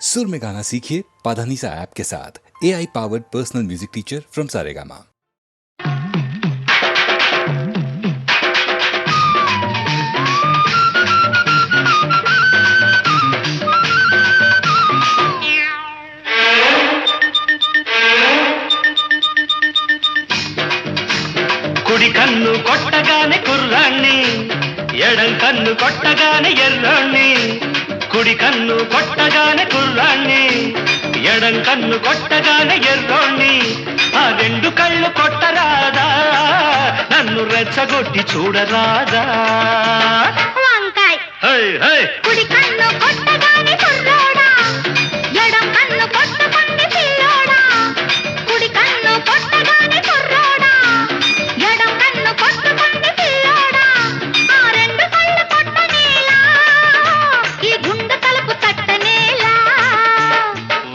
सुर में गाना सीखिए पाधानीसा ऐप के साथ। AI powered personal music teacher from Saregama. కుడి కన్ను కొట్టగానే కుర్రాణ్ణి, ఎడం కన్ను కొట్టగానే ఎర్రాణ్ణి. కుడి కన్ను కొట్టగానే కుర్రాణ్ణి, ఎడం కన్ను కొట్టగానే ఎర్రోణ్ణి. ఆ రెండు కళ్ళు కొట్టరాదా, నన్ను రెచ్చగొట్టి చూడరాదా. వంకాయ్ హై హై కుడి కన్ను కొట్టగానే కుర్రోడా, ఎడం కన్ను కొట్టకుంది పిల్లోడా. కుడి కన్ను కొట్టగానే కుర్రోడా, ఎడం కన్ను కొట్టకుంది పిల్లోడా. ఆ రెండు కళ్ళు కొట్టనేలా, ఈ గుండె తలుపు తట్టనేలా.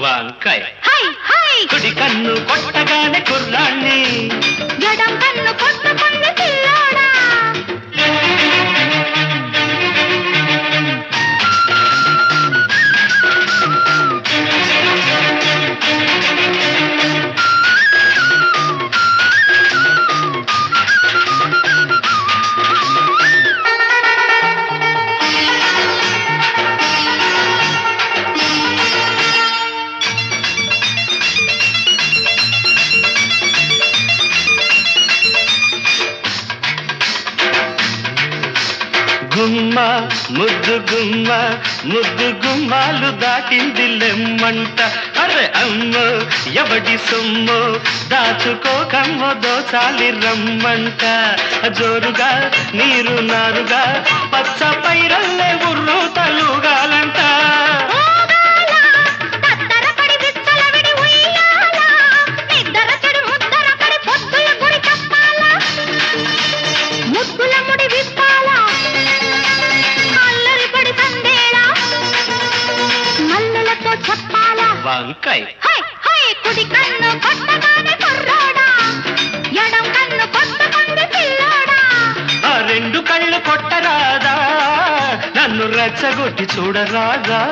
వంకాయ హై హై కుడి కన్ను కొట్టగానే కుర్రాణ్ణి. ఎడం కన్ను కొట్టకుంది పిల్లోడా. గుమ్మ ముద్దు గుమ్మ, ముద్దు గుమ్మాలు దాటింది లెమ్మంట. అరే అమ్మో ఎవడి సొమ్ము, దాచుకోకమ్మో దోచాలి రమ్మంట. జోరుగా నీరు నారుగా పచ్చ పైరల్లే ఉర్రు తలుగాలంట. తత్తరపడి విచ్చలవిడి ఉయ్యాల, నిద్దర చెడు ముద్దరపడి పొద్దుల గురి చెప్పాల. ముద్దుల ముడి విప్పాల, అల్లరిపడి సందేళ, మల్లెలతో చెప్పాల. వంకాయ హై హై కుడి కన్ను కొట్టగానే కుర్రోడా, ఎడం కన్ను కొట్టకుంది పిల్లోడా. ఆ రెండు కళ్ళు కొట్టరాదా, నన్ను రెచ్చగొట్టి చూడరాదా.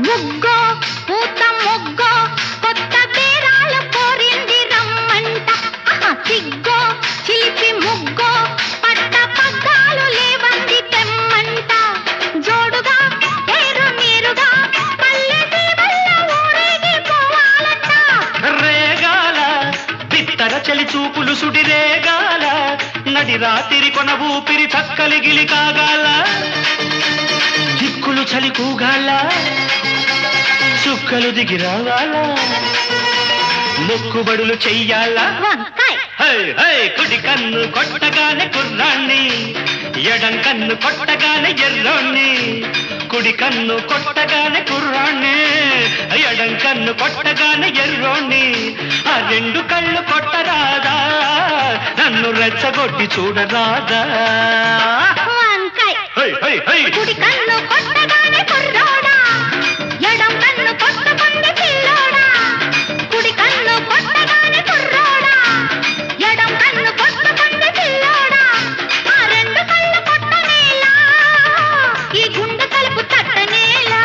ముగ్గో పూత మొగ్గో కొత్త బేరాలు కోరింది రమ్మంట. సిగ్గో చిలిపి ముగ్గో పట్ట పగ్గాలు లేవంది తెమ్మంట. జోడుగా ఏరు నీరుగా పల్లె సీమల్ల ఊరేగి పోవాలంట. రేగాల బిత్తర చలి చూపులు సుడి రేగాల, నడి రాత్రి కొన ఊపిరి చక్కలి గిలి కాగాల. దిక్కులు చలి కూగాల, చుక్కలు దిగి రావాల, మొక్కుబడులు చెయ్యాల. వంకాయ్ హై హై కుడి కన్ను కొట్టగానే కుర్రాణ్ణి, ఎడం కన్ను కొట్టగానే ఎర్రోణ్ణి. కుడి కన్ను కొట్టగానే కుర్రాణ్ణి, ఎడం కన్ను కొట్టగానే ఎర్రోణ్ణి. ఆ రెండు కళ్ళు కొట్టరాదా, నన్ను రెచ్చగొట్టి చూడరాదా. వంకాయ్ హై హై హై కుడి కన్ను కొట్టగానే కుర్రోడా, ఎడం కన్ను కొట్టకుంది పిల్లోడా. కుడి కన్ను కొట్టగానే కుర్రోడా, ఎడం కన్ను కొట్టకుంది పిల్లోడా. ఆ రెండు కళ్ళు కొట్టనేలా, ఈ గుండె తలుపు తట్టనేలా.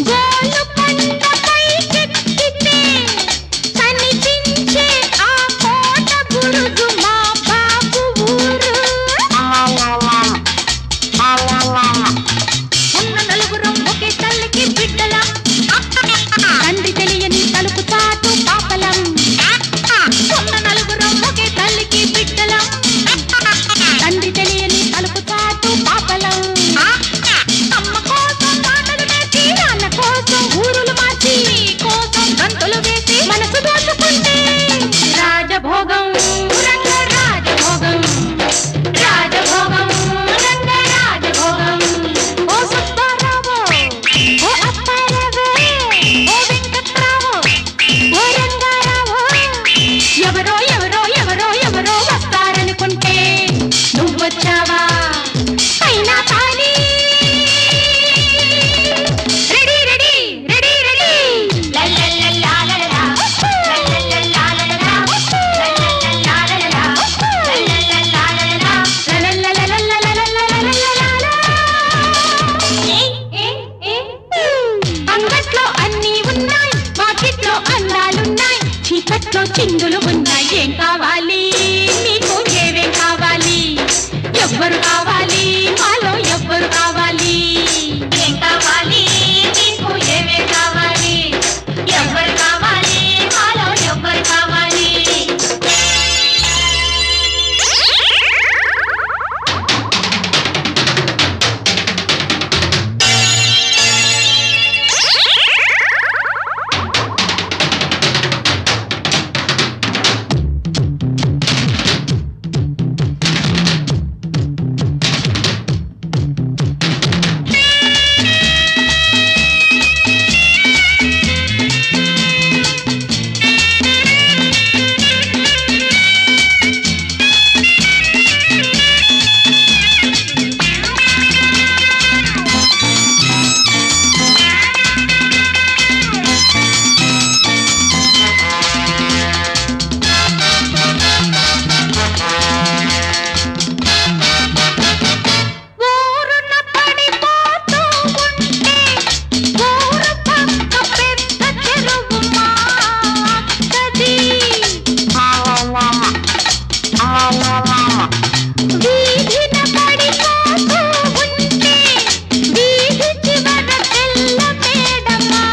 గోలు కొండపై కెక్కితే కనిపించే ఆ కోట బురుజు మా బాబు ఊరు. ఉన్న నలుగురం ఒకే తల్లికి బిడ్డలం, తండ్రి తెలియని తలుపు చాటు పాపలం. ఉన్న నలుగురం ఒకే తల్లికి బిడ్డలం, తండ్రి తెలియని తలుపు చాటు పాపలం. అమ్మ కోసం మాటలు నేర్చి, నాన్న కోసం ఊరులు మార్చి, నీ కోసం గంతులు వేసి మనసు దోచుకుంటే రాజభోగం రంగ రాజభోగం, రాజభోగం రంగ రాజభోగం. ఓ సుబ్బారావు, ఓ అప్పారావు, ఓ వెంకట్రావు, ఓ రంగారావు, ఎవరో ఎవరో ఎవరో ఎవరో వస్తారనుకుంటే నువ్వొచ్చావా? అయినా కానీ రెడీ రెడీ రెడీ రెడీ లల్లల్లల్లాలలా, లల్లల్లల్లాలలా, లల్లల్లల్లాలలా, లల్లల్లల్లాలలా, లల్లల్లల్లాలలా. అంగట్లో అన్నీ ఉన్నాయి, మార్కెట్లో అందాలున్నాయి, చీకట్లో చిందులు ఉన్నాయి. ఏం కావాలి నీకు, ఏవేం కావాలి, ఎవ్వరు కావాలి, మాలో ఎవ్వరు కావాలి? ఏం కావాలి నీకు, ఏవేం కావాలి, ఎవ్వరు కావాలి, మాలో ఎవ్వరు కావాలి? ఊరున పడిపోతూ ఉంటే ఊరు పక్క పెద్ద చెరువు మా అక్కది. వీధిన పడిపోతూ ఉంటే వీధి చివర తెల్ల మేడ మా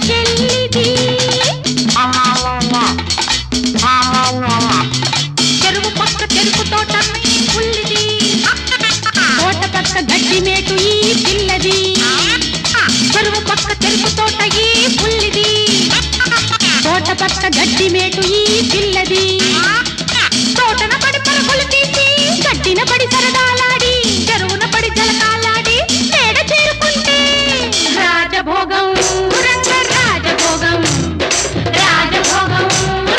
చెల్లిది. చెరువు పక్క చెరుకు తోట మీ పుల్లిది, తోట పక్క గడ్డి మేటు ఈ పిల్లది. చెరువు పక్క చెరుకు తోట ఈ పుల్లిది, తోట పక్క గడ్డి మేటు ఈ పిల్లది. తోటన పడి పరుగులు తీసి, గడ్డిన పడి సరదాలాడి, చెరువున పడి జలకాలాడి, మేడ చేరుకుంటే రాజభోగం రంగ రాజభోగం, రాజభోగం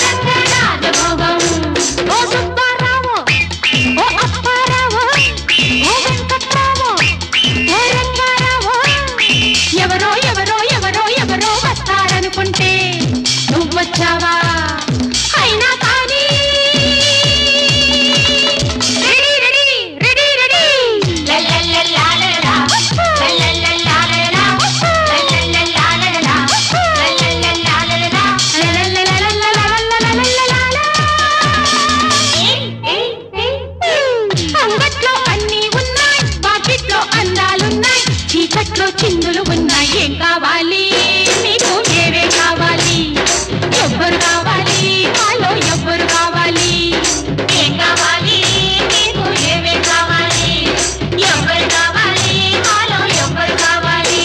రంగ రాజభోగం. ఓ సుబ్బారావు, ఓ అప్పారావు, ఓ వెంకట్రావు, ఓ రంగారావు, ఎవరో ఎవరో ఎవరో ఎవరో వస్తారనుకుంటే నువ్వొచ్చావా? అయినా కానీ రెడీ రెడీ రెడీ రెడీ లల్లల్లల్లాలలా, లల్లల్లల్లాలలా, లల్లల్లల్లాలలా, లల్లల్లల్లాలలా, లల్లల్లల్లాలలా. అంగట్లో అన్నీ ఉన్నాయి, మార్కెట్లో అందాలున్నాయి, చీకట్లో చిందులు ఉన్నాయి. ఏం కావాలి నీకు, ఏవే కావాలి, ఎవ్వరు కావాలి, మాలో ఎవ్వరు కావాలి? ఏం కావాలి నీకు, ఏవే కావాలి, ఎవ్వరు కావాలి, మాలో ఎవ్వరు కావాలి?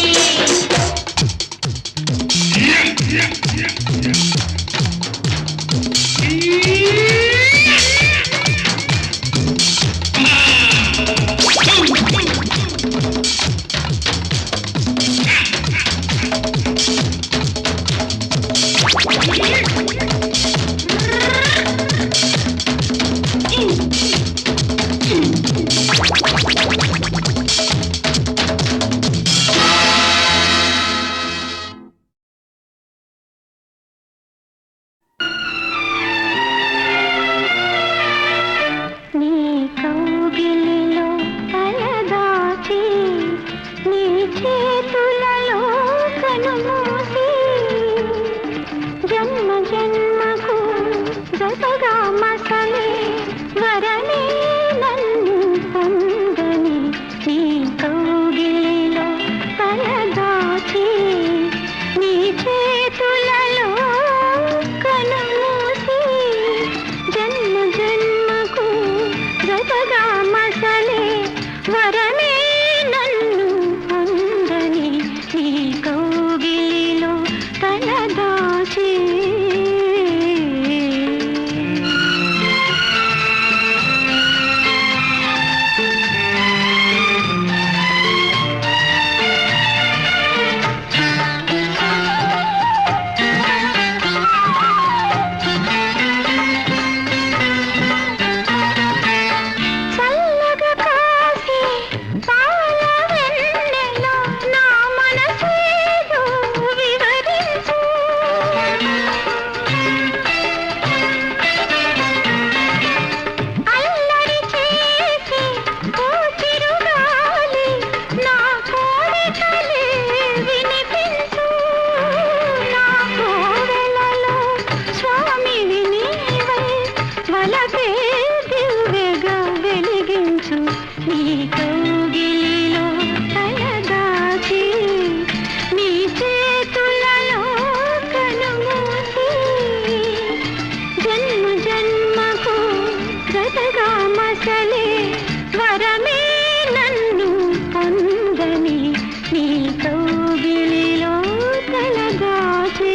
చేతులలో కనుమూసి జన్మ జన్మకు జతగా మసలే వరమే నన్ను పొందని నీ కౌగిలిలో తలదాచి నీ చేతులలో కనుమూసి జన్మ జన్మకు జతగా మసలే వరమే నన్ను పొందని నీ కౌగిలిలో తలదాచి చల్లగా కాసే పాల వెన్నెలో నా మనసేదో వివరించు అల్లరి చేసే ఓ చిరుగాలి నా కోరికలే వినిపించు నా కోవెలలో స్వామివి నీవై వలపే దివ్యగా వెలిగించు నీ కౌగిలిలో తలదాచి నీ చేతులలో కనుమూసి జన్మ జన్మకు జతగా మసలే వరమే నన్ను పొందని నీ కౌగిలిలో తలదాచి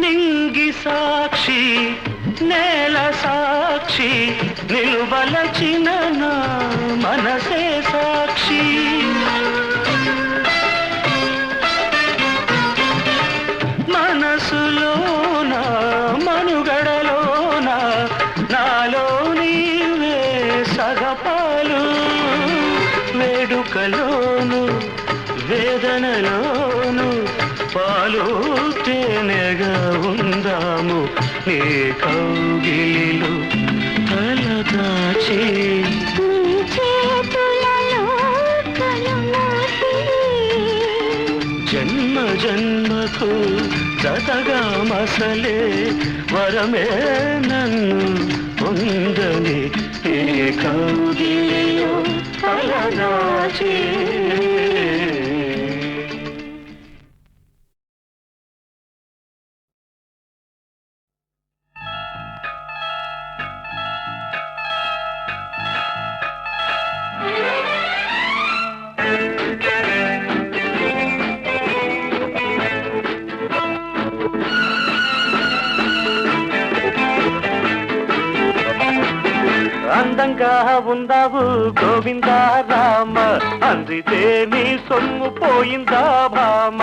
నింగి సాక్షి నేల సాక్షి నిలువలచిన నా మనసే సాక్షి మనసులోన మనుగడలోన నాలో నీవే సగపాలు వేడుకలోను వేదనలోను పాలు తేనెగా ఉందాము నీ కౌగిలిలో తలదాచి నీ చేతులలో కనుమూసి జన్మ జన్మకు జతగా మసలే వరమే నన్ను పొందని ఈ కౌగిలిలో తలదాచి అందంగా ఉందావు గోవిందా రామ అందితే నీ సొమ్ము పోయిందా భామ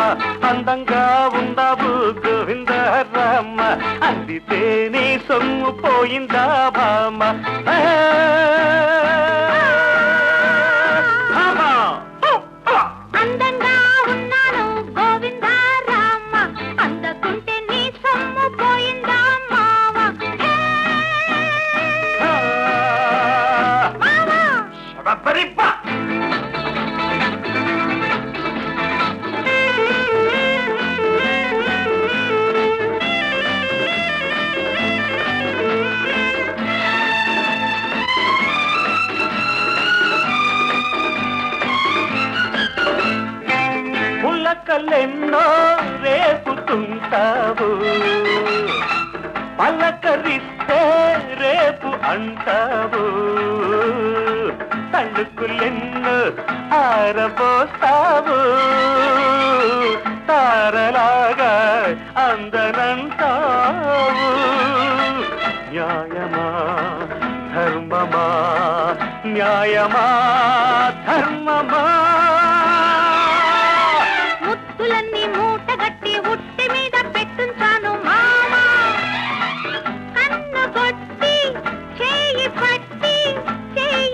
అందంగా ఉందావు గోవిందా రామ అందితే నీ సొమ్ము పోయిందా భామ అందంగా ఉన్నాను గోవిందా రామ అందకుంటే నీ సొమ్ము పోయిందా మావ పరిప్ప పుల్లకలెన్నో రేపుతుంటావు పలకరిస్తే రేపు అంటావు తళుకులెన్నో ఆరబోస్తావు తారలాగా అందనంటావు న్యాయమా ధర్మమా న్యాయమా ధర్మమా ముత్తులన్నీ మూటగట్టి ఉట్టి మీద పెట్టుంచాను మామా కన్ను కొట్టి చేయి పట్టి చేయి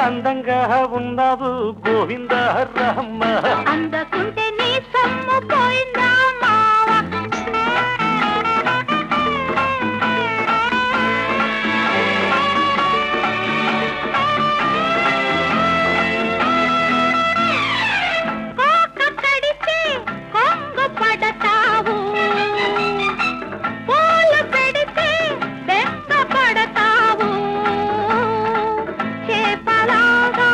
అందంగా ఉన్నావు గోవింద రహమ్మ. అందకుంటే నీ సొమ్ము పోయిందా మావా. కోక కడితే కొంగు పడతావు, పూలు పెడితే బెంగ పడతావు, చేపలాగా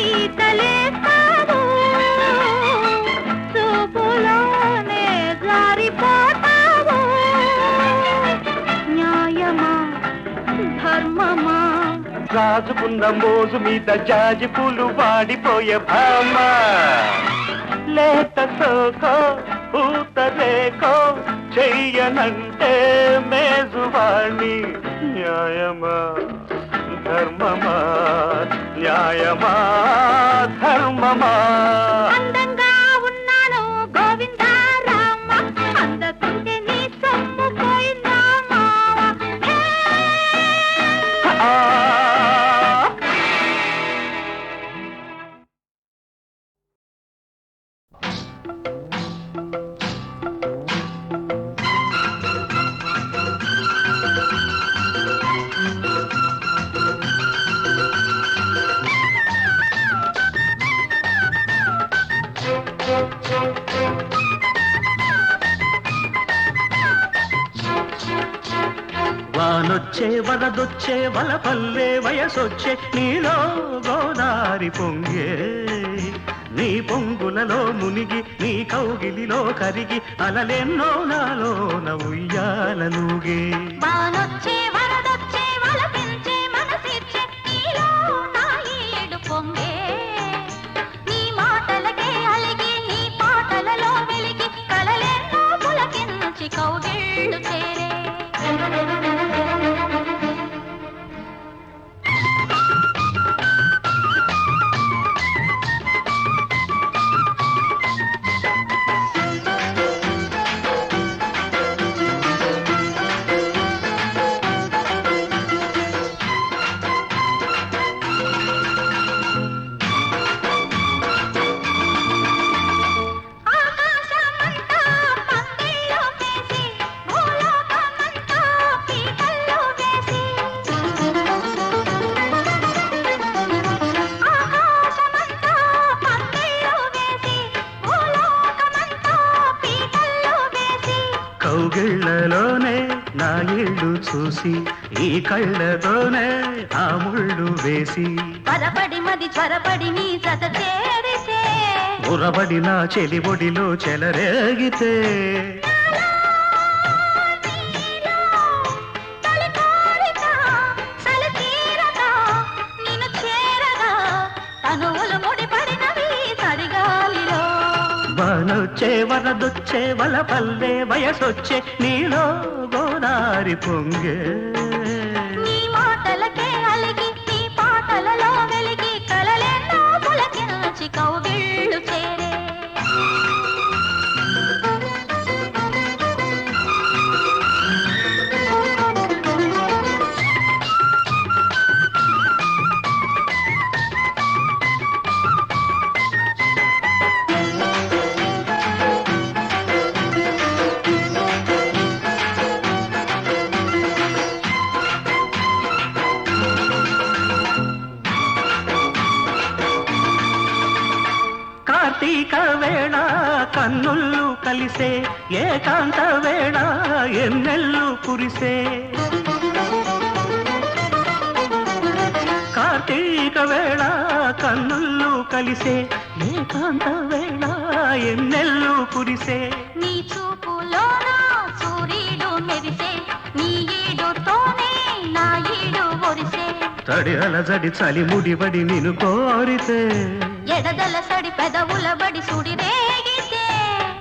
ఈతలేస్తావు, చూపులోనే జారిపోతావు. న్యాయమా ధర్మమా రాజుకున్న మోజు మీద జాజి పూలు వాడిపోయే భామ. లేత సోకో పూత రేకో చెయ్యనంటే మేజువాణి. న్యాయమా ధర్మమా, న్యాయమా ధర్మమా. అందంగా ఉన్నాను గోవిందా రామ, అందకుంటే నీ సొమ్ము పోయిందా మావా. ఆ వానొచ్చే వరదొచ్చే వలపల్లే వయసొచ్చే నీలో గోదారి పొంగే. నీ పొంగులలో మునిగి నీ కౌగిలిలో కరిగి అలలెన్నో నాలోన ఉయ్యాలలుగే. వానొచ్చే వరదొచ్చే వలపించే మనసిచ్చే నీలో నా ఈడు పొంగే. నీ మాటలకే అలిగి నీ పాటలలో వెలిగి కలలెన్నో పులకించి కౌగిళ్ళు చేరే. ఆకాశమంతా పందిళ్ళు వేసి భూలోకమంతా పీటల్లో వేసి. ఆకాశమంతా పందిళ్ళు వేసి భూలోకమంతా పీటల్లో వేసి. కౌగిళ్లలోనే నా ఇళ్ళు చూసి ఈ కళ్ళతోనే ఆ ముళ్ళు వేసి. పరపడి మది త్వరపడి నీ జత చేరితే ఉరబడి నా చెలిబొడిలో చెలరేగితే. నీలో తొలి కోరిక చలి తీరగా నిన్ను చేరగా తనువులు ముడిపడినవి తడిగాలిలో. వానొచ్చే వరదొచ్చే వలపల్లే వయసొచ్చే నీలో గోదారి పొంగే. నీ మాటలకే అలిగి నీ పాటలలో వెలిగి కలలెన్నో పులకించి కౌగిళ్ళు చేరే. కార్తీక వేళ కన్నుళ్ళు కలిసే ఏకాంత వేళ ఎన్నెల్లు కురిసే. కార్తీక వేళ కన్నుళ్ళు కలిసే ఏకాంత వేళ ఎన్నెల్లు కురిసే. నీ చూపులోన సూర్యుడు మెరిసే నీ ఈడుతోనే నా ఈడు ఒరిసే. తడి అలజడి చలి ముడిబడి నిన్ను కోరితే. ఎడదల సడి పెదవుల బడి సుడి రేగితే.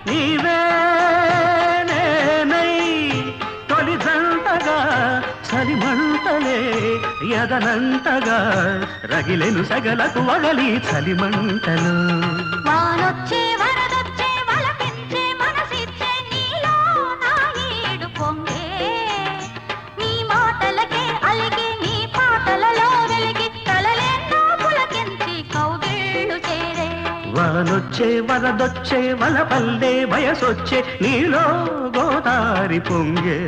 నీవే నేనై తొలి జంటగా చలి మంటలే ఎదనంతగా రగిలెను సగలకు వగలి చలి మంటలు. వానొచ్చే వరదొచ్చే వలపించే మనసిచ్చే నీలో నా ఈడు పొంగే. నీ మాటలకే అలిగి నీ పాటలలో వెలిగి కలలెన్నో పులకి వానొచ్చే వరదొచ్చే వలపల్లే వయసొచ్చే నీలో గోదారి పొంగే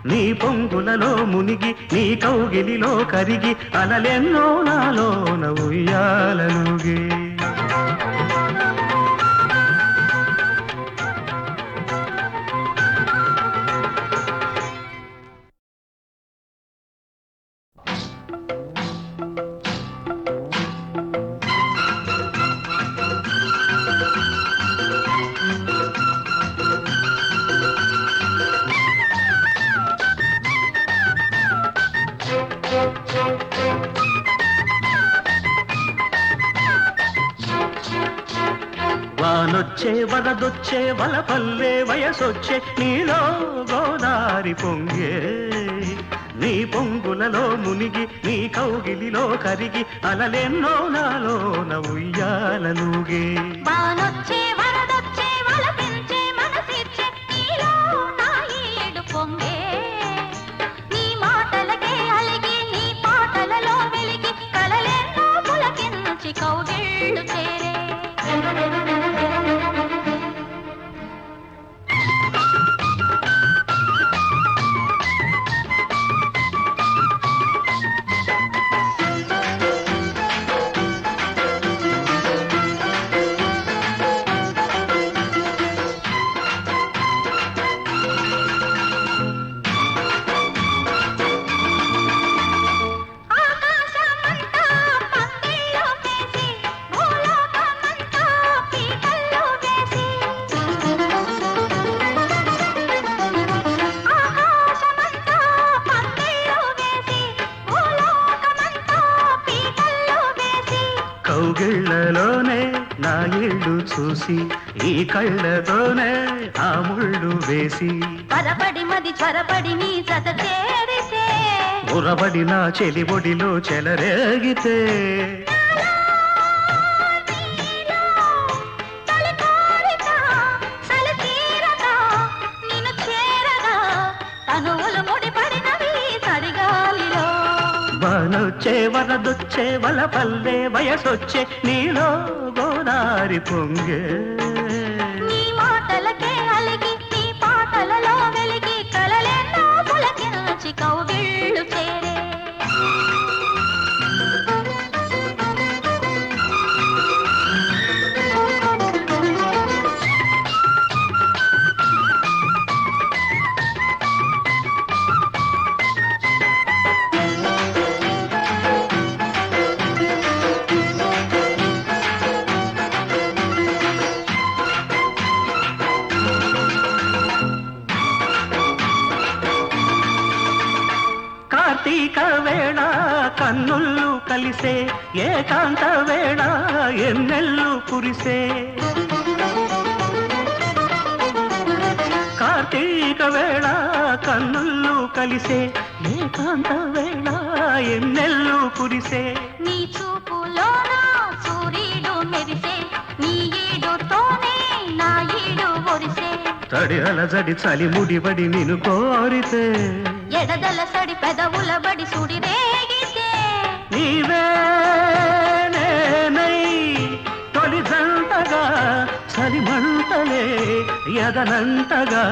నీ పొంగులలో మునిగి నీ కౌగిలిలో కరిగి అలలెన్నో నాలోన ఉయ్యాలలుగే వానొచ్చే వరదొచ్చే వలపల్లే వయసొచ్చే నీలో గోదారి పొంగే నీ పొంగులలో మునిగి నీ కౌగిలిలో కరిగి అలలెన్నో నాలోన ఉయ్యాలలుగే వానొచ్చే వరదొచ్చే వలపించే మనసిచ్చే నీలో నా ఈడు పొంగే నీ మాటలకే అలిగి నీ పాటలలో వెలిగి కలలెన్నో పులకించి కౌగిళ్ళు చేరే కౌగిళ్ళలోనే నా ఇళ్ళు చూసి ఈ కళ్ళతోనే ఆ ముళ్ళు వేసి పరపడి మది త్వరపడి నీ జత చేరితే ఉరబడి నా చెలి ఒడిలో చెలరేగితే వానొచ్చే వరదొచ్చే వలపల్లే వయసొచ్చే నీలో గోదారి పొంగే నీ మాటలకే అలిగి నీ పాటలలో వెలిగి కలలెన్నో పులకించి కౌగిళ్ళు చేరే కార్తీక వేళ కన్నుళ్ళు కలిసే ఏకాంత వేళ ఎన్నెల్లు కురిసే కార్తీక వేళ కన్నుళ్ళు కలిసే ఏకాంత వేళ ఎన్నెల్లు కురిసే నీ చూపులోన సూర్యుడు మెరిసే నీ ఈడుతోనే నా ఈడు ఒరిసే తడి అలజడి చలి ముడిబడి నిన్ను కోరితే ఎడదల సడి పెదవుల బడి సుడి రేగితే నీవే నేనై తొలి జంటగా చలిమంటలే ఎదనంతగా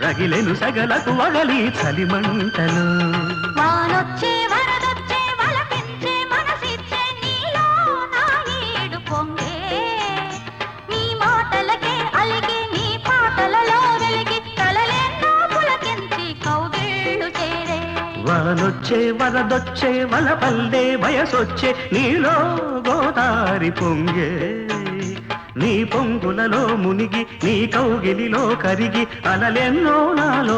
రగిలెను సగలకు వగలి చలిమంటలు వానొచ్చే వరదొచ్చే వలపించే మనసిచ్చే నీలో నా ఈడు పొంగే నీ మాటలకే అలిగి నీ పాటలలో వెలిగి కలలెన్నో పులకించి కౌగిళ్ళు చేరే వానొచ్చే వరదొచ్చే వలపల్లే వయసొచ్చే నీలో గోదారి పొంగే నీ పొంగులలో మునిగి నీ కౌగిలిలో కరిగి అలలెన్నో నాలో